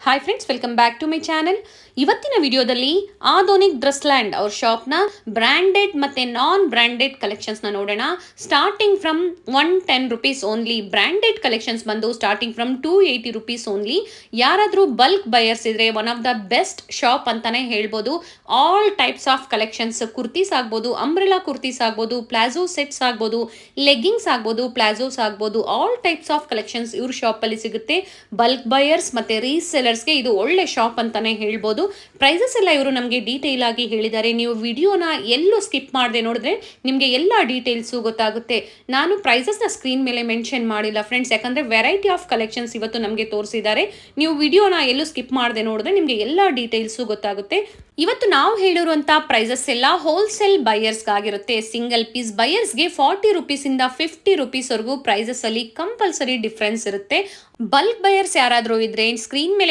Hi friends, welcome back to my channel. ಇವತ್ತಿನ ವಿಡಿಯೋದಲ್ಲಿ ಆಧೋನಿಕ್ ಡ್ರೆಸ್ಲ್ಯಾಂಡ್ ಅವ್ರ ಶಾಪ್ನ ಬ್ರ್ಯಾಂಡೆಡ್ ಮತ್ತು ನಾನ್ ಬ್ರ್ಯಾಂಡೆಡ್ ಕಲೆಕ್ಷನ್ಸ್ನ ನೋಡೋಣ. Starting from ₹110 only. Branded collections ಬಂದು ಸ್ಟಾರ್ಟಿಂಗ್ ಫ್ರಮ್ ₹280 ಓನ್ಲಿ. ಯಾರಾದರೂ ಬಲ್ಕ್ ಬಯರ್ಸ್ ಇದ್ರೆ one of the best shop ಅಂತಾನೆ ಹೇಳ್ಬೋದು. All types of collections, kurtis ಆಗ್ಬೋದು, ಅಂಬ್ರೆಲಾ ಕುರ್ತೀಸ್ ಆಗ್ಬೋದು, ಪ್ಲಾಜೋ ಸೆಟ್ಸ್ ಆಗ್ಬೋದು, ಲೆಗ್ಗಿಂಗ್ಸ್ ಆಗ್ಬೋದು, ಪ್ಲಾಜೋಸ್ ಆಗ್ಬೋದು, ಆಲ್ ಟೈಪ್ಸ್ ಆಫ್ ಕಲೆಕ್ಷನ್ಸ್ ಇವ್ರ ಶಾಪಲ್ಲಿ ಸಿಗುತ್ತೆ. ಬಲ್ಕ್ ಬಯರ್ಸ್ ಮತ್ತು ರೀಸೆಲರ್ಸ್ಗೆ ಇದು ಒಳ್ಳೆ ಶಾಪ್ ಅಂತಾನೆ ಹೇಳ್ಬೋದು. ಪ್ರೈಸಸ್ ಎಲ್ಲ ಇವರು ನಮಗೆ ಡೀಟೇಲ್ ಆಗಿ ಹೇಳಿದ್ದಾರೆ. ನೀವು ವಿಡಿಯೋನ ಎಲ್ಲೂ ಸ್ಕಿಪ್ ಮಾಡದೆ ನೋಡಿದ್ರೆ ನಿಮಗೆ ಎಲ್ಲ ಡೀಟೇಲ್ಸು ಗೊತ್ತಾಗುತ್ತೆ. ನಾನು ಪ್ರೈಸಸ್ನ ಸ್ಕ್ರೀನ್ ಮೇಲೆ ಮೆನ್ಷನ್ ಮಾಡಿಲ್ಲ ಫ್ರೆಂಡ್ಸ್, ಯಾಕಂದರೆ ವೆರೈಟಿ ಆಫ್ ಕಲೆಕ್ಷನ್ಸ್ ಇವತ್ತು ನಮಗೆ ತೋರಿಸಿದ್ದಾರೆ. ನೀವು ವಿಡಿಯೋನ ಎಲ್ಲೂ ಸ್ಕಿಪ್ ಮಾಡದೆ ನೋಡಿದ್ರೆ ನಿಮಗೆ ಎಲ್ಲ ಡೀಟೇಲ್ಸು ಗೊತ್ತಾಗುತ್ತೆ. ಇವತ್ತು ನಾವು ಹೇಳಿರುವಂಥ ಪ್ರೈಸಸ್ ಎಲ್ಲ ಹೋಲ್ಸೇಲ್ ಬೈಯರ್ಸ್ಗಾಗಿರುತ್ತೆ. ಸಿಂಗಲ್ ಪೀಸ್ ಬೈಯರ್ಸ್ಗೆ ₹40 ಇಂದ ₹50 ವರೆಗೂ ಪ್ರೈಸಸ್ ಅಲ್ಲಿ ಕಂಪಲ್ಸರಿ ಡಿಫ್ರೆನ್ಸ್ ಇರುತ್ತೆ. ಬಲ್ಕ್ ಬೈಯರ್ಸ್ ಯಾರಾದರೂ ಇದ್ರೆ ಸ್ಕ್ರೀನ್ ಮೇಲೆ